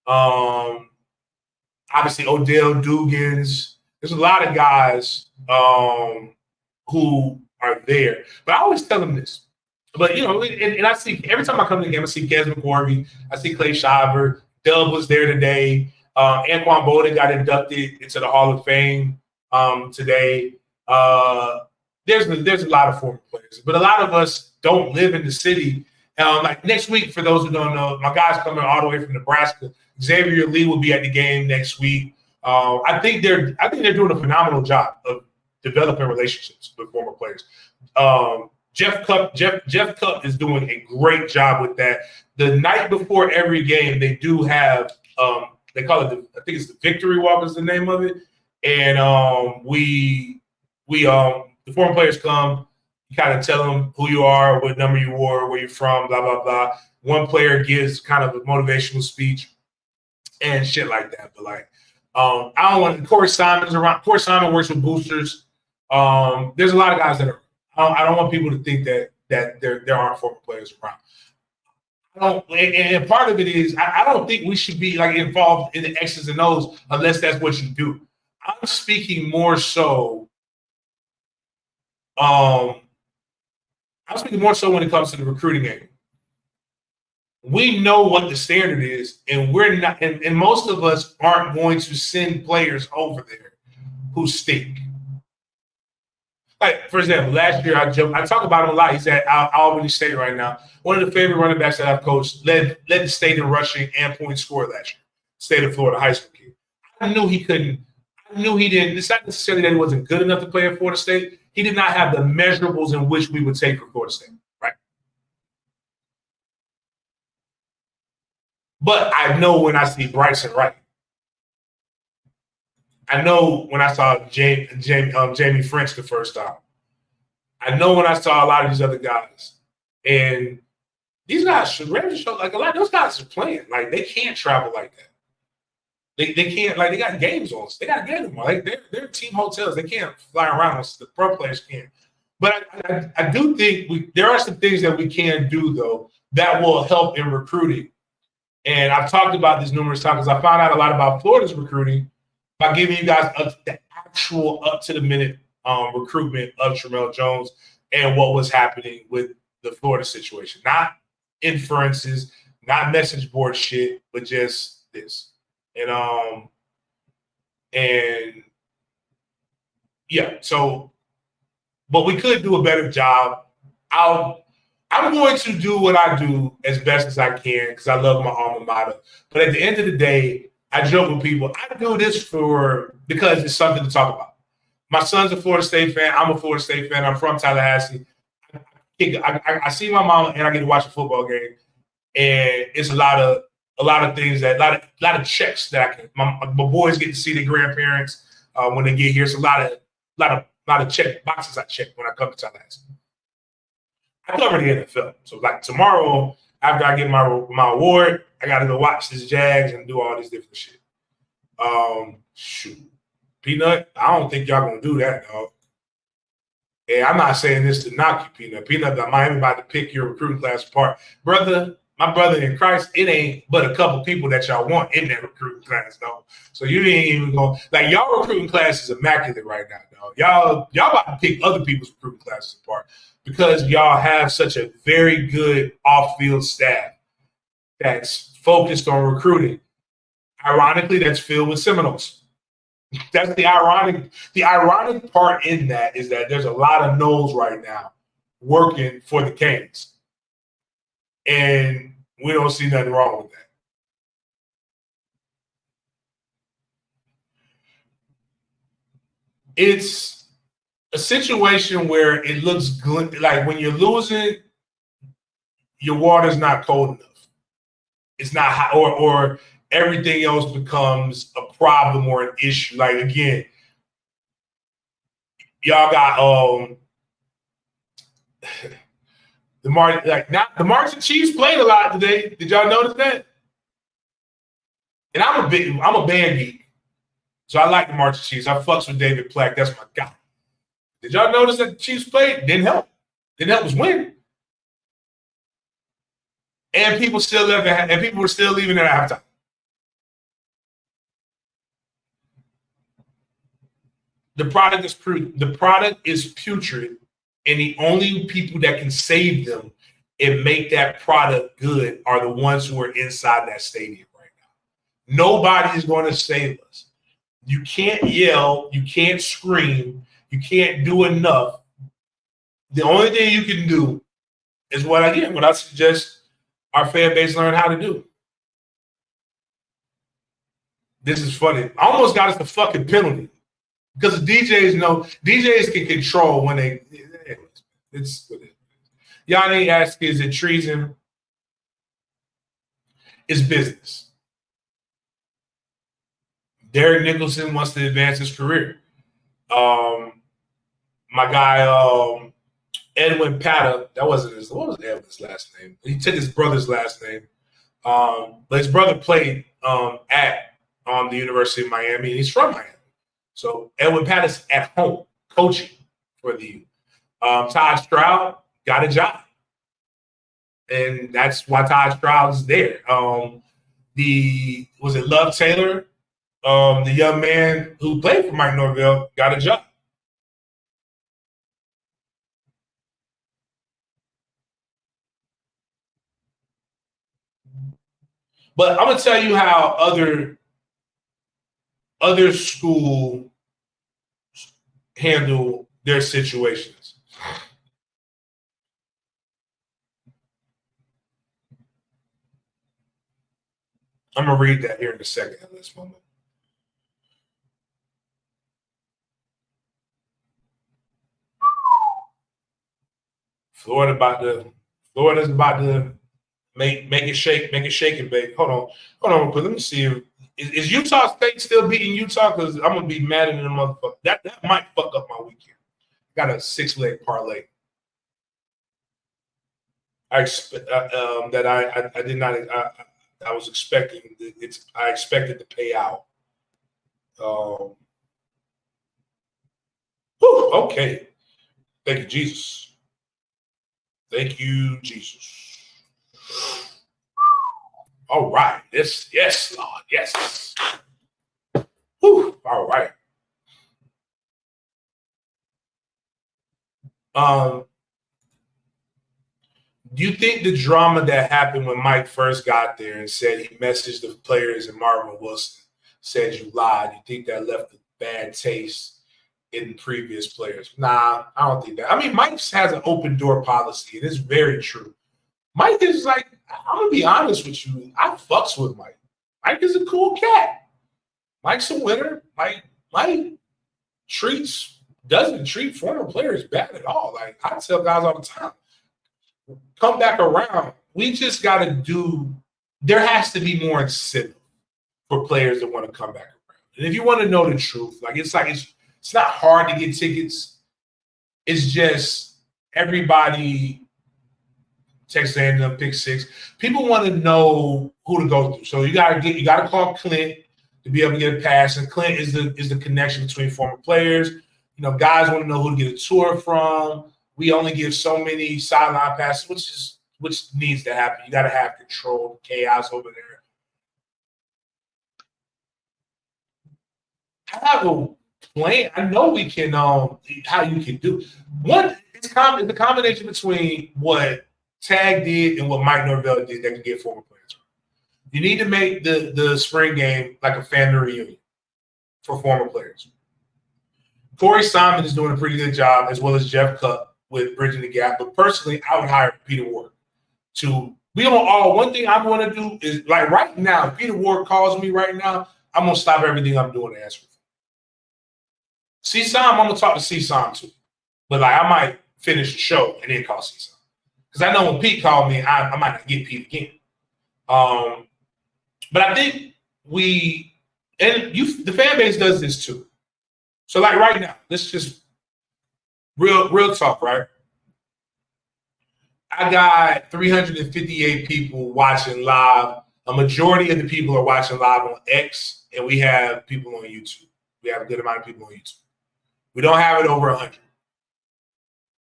obviously Odell Dugans. There's a lot of guys who are there. But I always tell them this. But, and I see every time I come to the game, I see Kes McCorvey, I see Clay Shiver. Dub was there today. Anquan Bolden got inducted into the Hall of Fame today. There's a lot of former players, but a lot of us don't live in the city. Like next week, for those who don't know, my guy's coming all the way from Nebraska. Xavier Lee will be at the game next week. I think they're doing a phenomenal job of developing relationships with former players. Jeff Cup is doing a great job with that. The night before every game, they do have they call it I think it's the Victory Walk is the name of it, and the former players come. You kind of tell them who you are, what number you wore, where you're from, blah blah blah. One player gives kind of a motivational speech and shit like that. But like, I don't want Corey Simon's around. Corey Simon works with boosters. There's a lot of guys that are. I don't want people to think that there aren't former players around. And part of it is I don't think we should be like involved in the X's and O's unless that's what you do. I'm speaking more so. I'm speaking more so when it comes to the recruiting game. We know what the standard is, and we're not. And most of us aren't going to send players over there who stink. Like, for example, last year I talk about him a lot. He's at Albany State right now. One of the favorite running backs that I've coached, led the state in rushing and point score last year. State of Florida high school kid. I knew he couldn't. I knew he didn't. It's not necessarily that he wasn't good enough to play at Florida State. He did not have the measurables in which we would take for Florida State, right? But I know when I see Bryson Wright. I know when I saw Jamie French the first time. I know when I saw a lot of these other guys. And these guys show like a lot of those guys are playing. Like they can't travel like that. They can't, like they got games on us. They got to get them. Like they're team hotels. They can't fly around us. The pro players can't. But I do think there are some things that we can do though that will help in recruiting. And I've talked about this numerous times. I found out a lot about Florida's recruiting by giving you guys the actual up-to-the-minute recruitment of Tramel Jones and what was happening with the Florida situation. Not inferences, not message board shit, but just this. And yeah, so, but we could do a better job. I'm going to do what I do as best as I can because I love my alma mater. But at the end of the day, I joke with people, I do this because it's something to talk about. My son's a Florida State fan. I'm a Florida State fan. I'm from Tallahassee. I see my mom and I get to watch a football game. And it's a lot of things that a lot of checks that my boys get to see their grandparents when they get here. It's a lot of lot of check boxes I check when I come to Tallahassee. I cover the NFL. So like tomorrow, after I get my award, I got to go watch this Jags and do all this different shit. Shoot. Peanut, I don't think y'all going to do that, dog. And I'm not saying this to knock you, Peanut. Peanut, I'm about to pick your recruiting class apart. Brother, my brother in Christ, it ain't but a couple people that y'all want in that recruiting class, though. So you ain't even going – like, y'all recruiting class is immaculate right now, dog. Y'all about to pick other people's recruiting classes apart because y'all have such a very good off-field staff that's focused on recruiting. Ironically, that's filled with Seminoles. That's the ironic part in that is that there's a lot of Noles right now working for the Canes. And we don't see nothing wrong with that. It's a situation where it looks like when you're losing, your water's not cold enough. It's not hot, or everything else becomes a problem or an issue. Like, again, y'all got the Marching Chiefs played a lot today. Did y'all notice that? And I'm a band geek, so I like the Marching Chiefs. I fucks with David Plack. That's my guy. Did y'all notice that the Chiefs played? Didn't help. Didn't help us win. And people were still leaving at halftime. The product is putrid, and the only people that can save them and make that product good are the ones who are inside that stadium right now. Nobody is going to save us. You can't yell, you can't scream, you can't do enough. The only thing you can do is what I suggest our fan base learn how to do. This is funny. I almost got us the fucking penalty. Because the DJs can control when they. It's Yanni asks, is it treason? It's business. Derek Nicholson wants to advance his career. My guy Edwin Pata, what was Edwin's last name? He took his brother's last name. But his brother played at the University of Miami, and he's from Miami. So Edwin Pattis at home coaching for the youth. Todd Stroud got a job, and that's why Todd Stroud is there. Was it Love Taylor, the young man who played for Mike Norvell, got a job. But I'm gonna tell you how other schools handle their situations. I'm going to read that here in a second at this moment. Florida's about to make it shake and bake. Hold on, let me see. Is Utah State still beating Utah? Because I'm gonna be mad at them motherfucker. That might fuck up my weekend. Got a 6-leg parlay. I expect that I did not. I was expecting it's. I expected to pay out. Okay. Thank you, Jesus. Thank you, Jesus. All right. Yes, Lord. Yes. Whew. All right. Do you think the drama that happened when Mike first got there and said he messaged the players and Marvin Wilson said you lied, you think that left a bad taste in previous players? Nah, I don't think that. I mean, Mike has an open door policy, and it's very true. Mike is like, I'm going to be honest with you. I fucks with Mike. Mike is a cool cat. Mike's a winner. Mike doesn't treat former players bad at all. Like, I tell guys all the time, come back around. We just got to there has to be more incentive for players that want to come back around. And if you want to know the truth, it's It's not hard to get tickets. It's just everybody Texas A&M pick 6. People want to know who to go through. So you gotta call Clint to be able to get a pass. And Clint is the connection between former players. Guys want to know who to get a tour from. We only give so many sideline passes, which needs to happen. You got to have control, chaos over there. I have a plan. I know we can. How you can do one? It's the combination between what Tag did and what Mike Norvell did that can get former players. You need to make the spring game like a family reunion for former players. Corey Simon is doing a pretty good job, as well as Jeff Cup with bridging the gap. But personally, I would hire Peter Ward to be on all. One thing I'm going to do is, like right now, if Peter Ward calls me right now, I'm going to stop everything I'm doing to answer him. C-Sam, I'm going to talk to C-Sam too. But like I might finish the show and then call C-Sam. Because I know when Pete called me, I might not get Pete again. But I think the fan base does this too. So like right now, let's just real talk, right? I got 358 people watching live. A majority of the people are watching live on X, and we have people on YouTube. We have a good amount of people on YouTube. We don't have it over 100.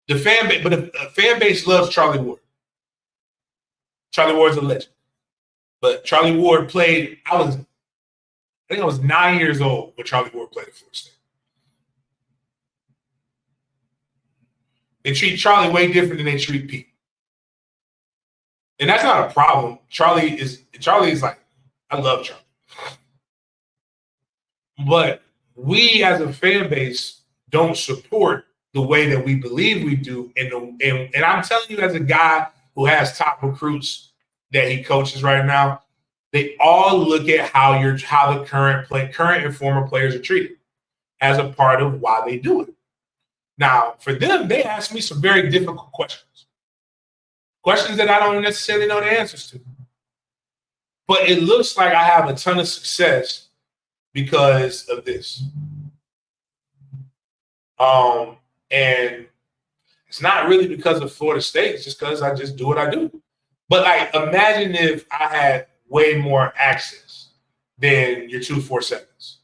The fan base loves Charlie Ward. Charlie Ward's a legend. But Charlie Ward played, I think I was 9 years old when Charlie Ward played at Florida State. They treat Charlie way different than they treat Pete. And that's not a problem. Charlie is like, I love Charlie. But we as a fan base don't support the way that we believe we do. And I'm telling you, as a guy who has top recruits that he coaches right now, they all look at how the current and former players are treated as a part of why they do it. Now, for them, they ask me some very difficult questions that I don't necessarily know the answers to. But it looks like I have a ton of success because of this. And it's not really because of Florida State. It's just because I just do what I do. But like, imagine if I had way more access than your 247s,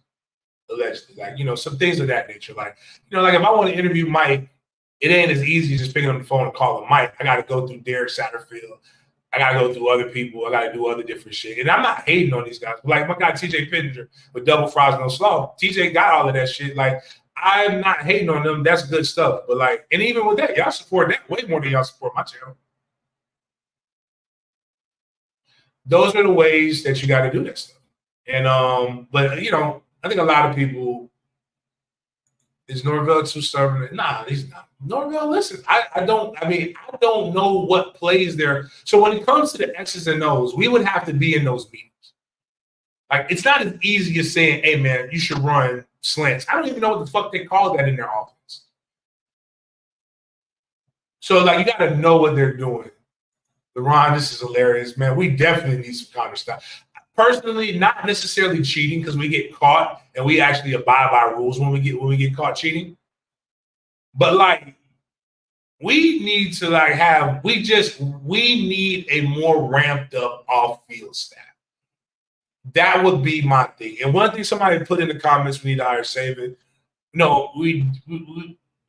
allegedly. Like, some things of that nature. Like, like if I want to interview Mike, it ain't as easy as just picking up the phone and calling Mike. I got to go through Derek Satterfield. I got to go through other people. I got to do other different shit. And I'm not hating on these guys. Like my guy TJ Pittenger with Double Fries No Slaw. TJ got all of that shit. Like, I'm not hating on them. That's good stuff. But like, and even with that, y'all support that way more than y'all support my channel. Those are the ways that you got to do that stuff. And but I think a lot of people, is Norvell too stubborn? Nah, he's not. Norvell, listen, I don't know what plays there. So when it comes to the X's and O's, we would have to be in those meetings. Like, it's not as easy as saying, hey man, you should run slants. I don't even know what the fuck they call that in their offense. So like, you got to know what they're doing. LeRon, this is hilarious, man. We definitely need some counter stuff. Personally, not necessarily cheating because we get caught and we actually abide by rules when we get caught cheating. But like, we need to like we need a more ramped up off-field staff. That would be my thing. And one thing somebody put in the comments, we need to hire Saban. No, we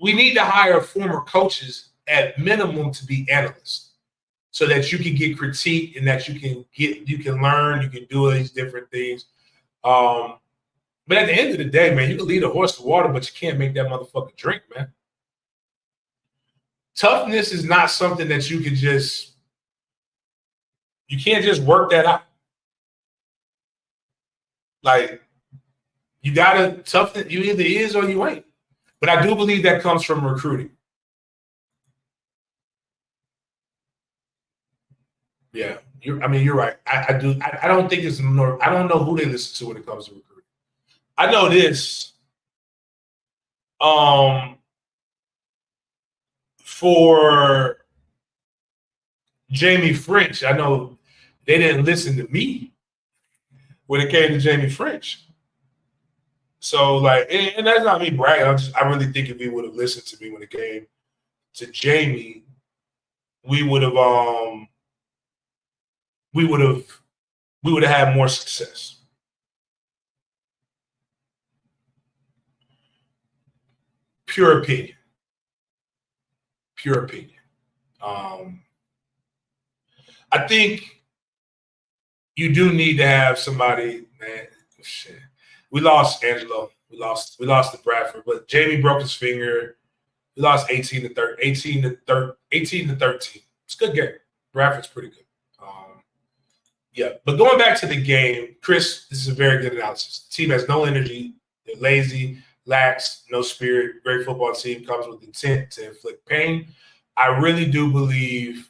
need to hire former coaches at minimum to be analysts, so that you can get critique and that you can learn, you can do these different things. But at the end of the day, man, you can lead a horse to water, but you can't make that motherfucker drink, man. Toughness is not something that you can't just work that out. Like, you gotta toughen, you either is or you ain't. But I do believe that comes from recruiting. Yeah, you're right. I do. I don't think it's more. I don't know who they listen to when it comes to recruiting. I know this. For Jamie French, I know they didn't listen to me when it came to Jamie French. So like, and that's not me bragging. I really think if he would have listened to me when it came to Jamie, we would have we would have had more success. Pure opinion. Pure opinion. I think you do need to have somebody, man. Shit. We lost Angelo. We lost to Bradford, but Jamie broke his finger. We lost 18 to 13. It's a good game. Bradford's pretty good. Yeah, but going back to the game, Chris, this is a very good analysis. The team has no energy. They're lazy, lax, no spirit. Great football team comes with intent to inflict pain. I really do believe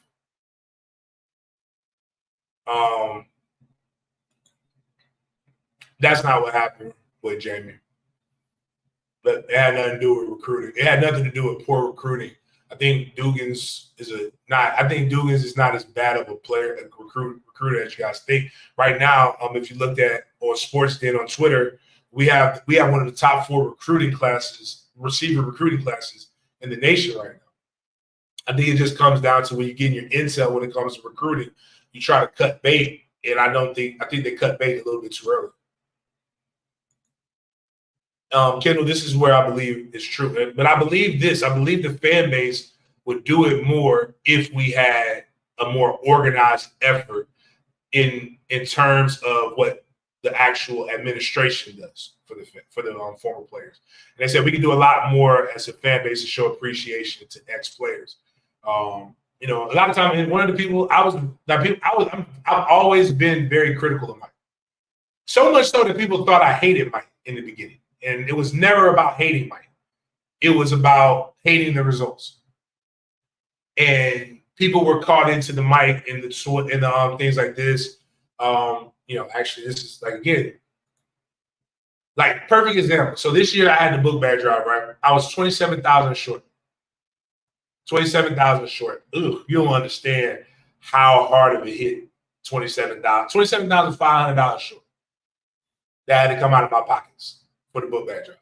that's not what happened with Jamie. But it had nothing to do with recruiting. It had nothing to do with poor recruiting. I think Dugans is not as bad of a player, a recruiter as you guys think. Right now, if you looked at on SportsDen on Twitter, we have one of the top 4 receiver recruiting classes in the nation right now. I think it just comes down to when you're getting your intel when it comes to recruiting, you try to cut bait, and I think they cut bait a little bit too early. Kendall, this is where I believe is true. But I believe this. I believe the fan base would do it more if we had a more organized effort in terms of what the actual administration does for the former players. And they said we can do a lot more as a fan base to show appreciation to ex-players. A lot of times, one of the people I've always been very critical of Mike. So much so that people thought I hated Mike in the beginning. And it was never about hating Mike. It was about hating the results. And people were caught into the Mike and the things like this. Actually, this is perfect example. So this year I had the book bag drive, right? I was 27,000 short. 27,000 short. Ugh, you don't understand how hard of a hit $27,500 short. That had to come out of my pockets for the book bag drive.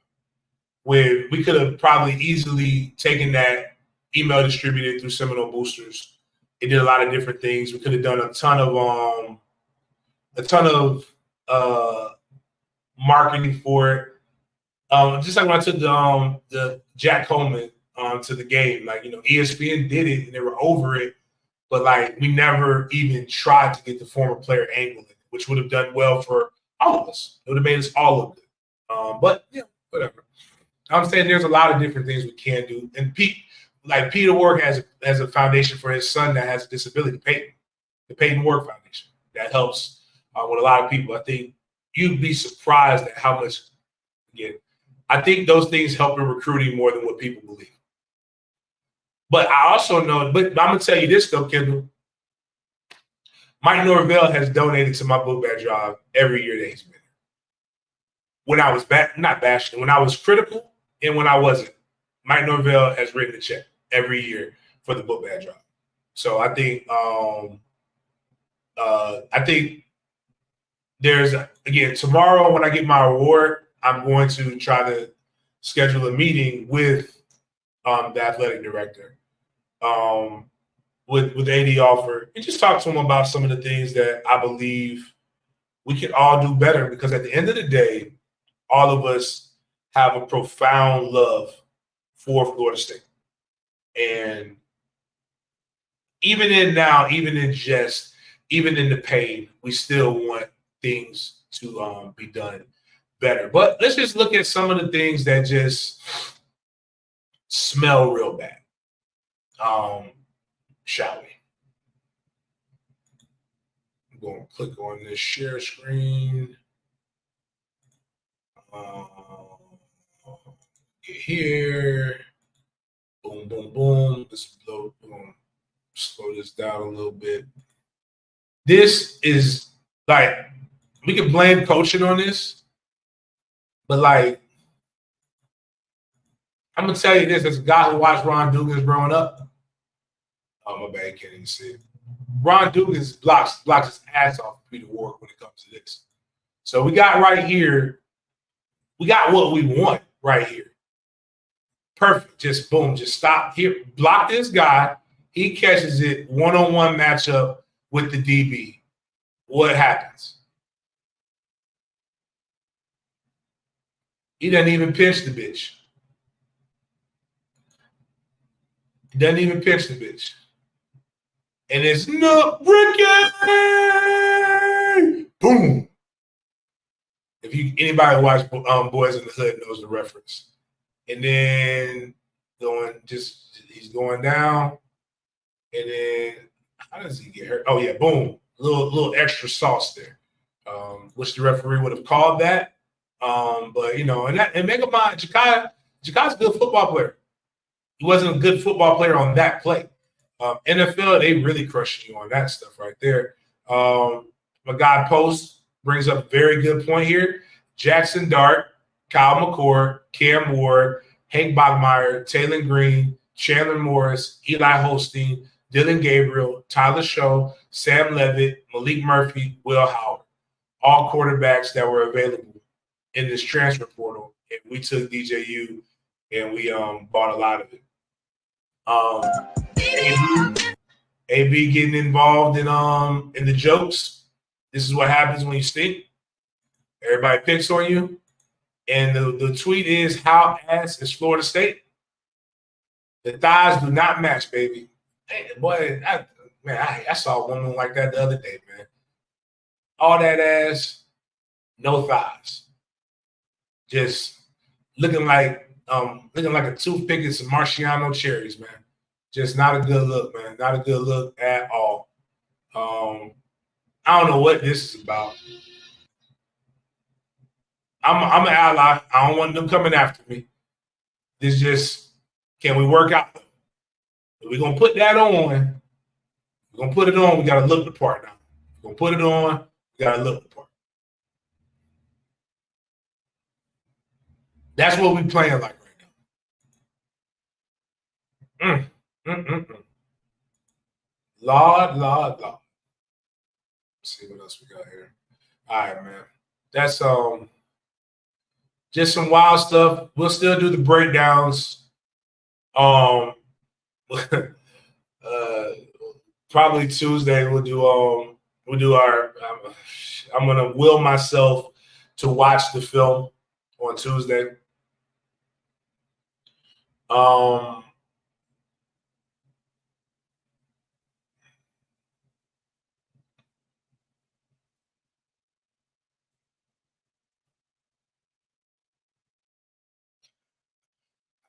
Where we could have probably easily taken that, email distributed through Seminole Boosters. It did a lot of different things. We could have done a ton of marketing for it. Just like when I took the Jack Coleman to the game, ESPN did it and they were over it, but we never even tried to get the former player angle in it, which would have done well for all of us. It would have made us all look good. But whatever. I'm saying there's a lot of different things we can do. And Peter Ward has a foundation for his son that has a disability, the Peyton Ward Foundation. That helps with a lot of people. I think you'd be surprised at how much, again, I think those things help in recruiting more than what people believe. But I also know, but I'm going to tell you this though, Kendall. Mike Norvell has donated to my book bag drive every year that he's been. When I was not bashing, when I was critical and when I wasn't, Mike Norvell has written a check every year for the book bag drive. So I think there's again tomorrow when I get my award, I'm going to try to schedule a meeting with the athletic director, with AD Offer, and just talk to him about some of the things that I believe we can all do better. Because at the end of the day, all of us have a profound love for Florida State. And even in the pain, we still want things to be done better. But let's just look at some of the things that just smell real bad. Shall we? I'm going to click on this share screen. Get here. Boom, boom, boom. Let's slow this down a little bit. This is we can blame coaching on this, but I'm gonna tell you this as a guy who watched Ron Dugans growing up. Oh, my bad, can't even see it. Ron Dugans blocks his ass off Peter Ward when it comes to this. So we got right here. We got what we want right here. Perfect. Just boom. Just stop here. Block this guy. He catches it one-on-one matchup with the DB. What happens? He doesn't even pinch the bitch. He doesn't even pinch the bitch. And it's no Ricky. Boom. If anybody watch Boys in the Hood knows the reference. And then he's going down. And then how does he get hurt? Oh yeah, boom. Little extra sauce there. Which the referee would have called that. But and make up mind, Jakai's a good football player. He wasn't a good football player on that play. NFL, they really crushing you on that stuff right there. My guy Post brings up a very good point here. Jackson Dart, Kyle McCord, Cam Ward, Hank Bachmeier, Taylor Green, Chandler Morris, Eli Holstein, Dylan Gabriel, Tyler Show, Sam Levitt, Malik Murphy, Will Howard. All quarterbacks that were available in this transfer portal. And we took DJU and we bought a lot of it. AB getting involved in the jokes. This is what happens when you stink. Everybody picks on you. And the tweet is, how ass is Florida State? The thighs do not match, baby. Hey, boy, I saw a woman like that the other day, man. All that ass, no thighs. Just looking like a toothpick and some Marciano cherries, man. Just not a good look, man. Not a good look at all. I don't know what this is about. I'm an ally. I don't want them coming after me. This just, can we work out? If we're gonna put that on, we're gonna put it on. We gotta look the part now. We're gonna put it on. We gotta look the part. That's what we playing like right now. Lord. Let's see what else we got here. All right, man. That's just some wild stuff. We'll still do the breakdowns. Probably Tuesday we'll do our. I'm gonna will myself to watch the film on Tuesday.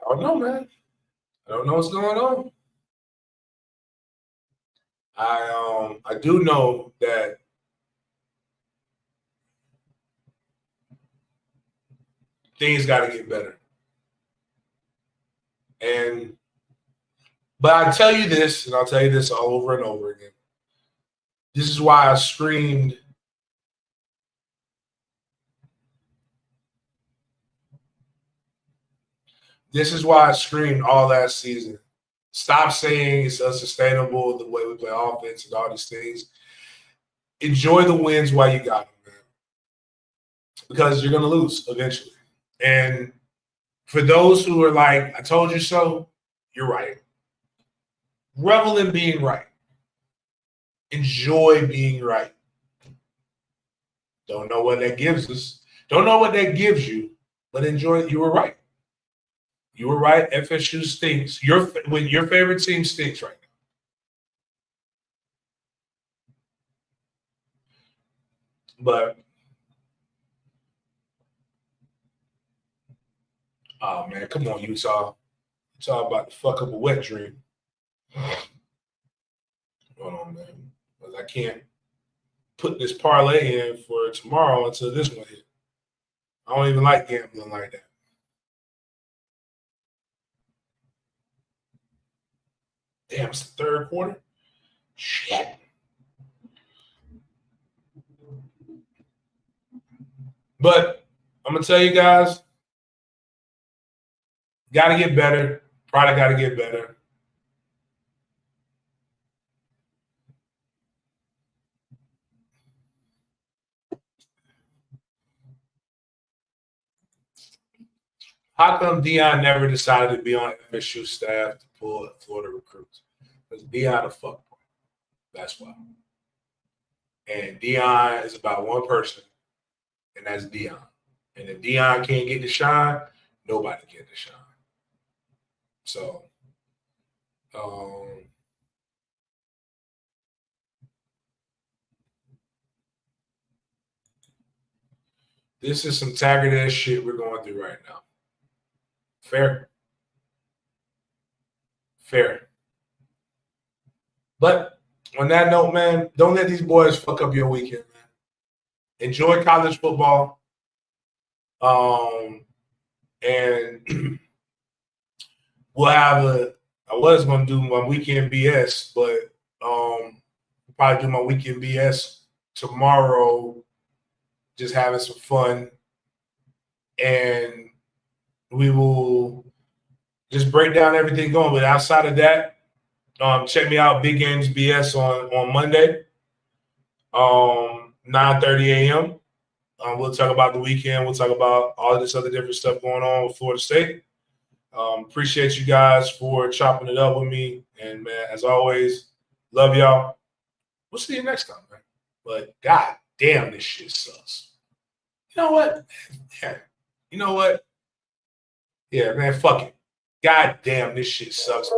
I don't know, man. I don't know what's going on. I do know that things got to get better. But I tell you this, and I'll tell you this all over and over again. This is why I screamed. This is why I screamed all last season. Stop saying it's unsustainable the way we play offense and all these things. Enjoy the wins while you got them, man. Because you're going to lose eventually. And for those who are like, I told you so, you're right. Revel in being right. Enjoy being right. Don't know what that gives us. Don't know what that gives you, but enjoy it. You were right. You were right. FSU stinks. When your favorite team stinks right now. But oh man, come on, Utah. Utah about to fuck up a wet dream. Hold on, man. Because I can't put this parlay in for tomorrow until this one hit. I don't even like gambling like that. Damn, it's the third quarter. Shit. But I'm gonna tell you guys, got to get better. Probably got to get better. How come Deion never decided to be on FSU staff to pull Florida recruits? Because Deion a fuckboy. That's why. And Deion is about one person, and that's Deion. And if Deion can't get to shine, nobody can get to shine. So, this is some taggart ass shit we're going through right now. Fair. Fair. But on that note, man, don't let these boys fuck up your weekend, man. Enjoy college football. And we'll have I was going to do my weekend BS, but probably do my weekend BS tomorrow, just having some fun. And we will just break down everything going. But outside of that, check me out, Big Games BS on Monday, 9:30 a.m. We'll talk about the weekend. We'll talk about all of this other different stuff going on with Florida State. Appreciate you guys for chopping it up with me. And, man, as always, love y'all. We'll see you next time, man. But, god damn, this shit sucks. You know what? Yeah. You know what? Yeah, man, fuck it. God damn, this shit sucks.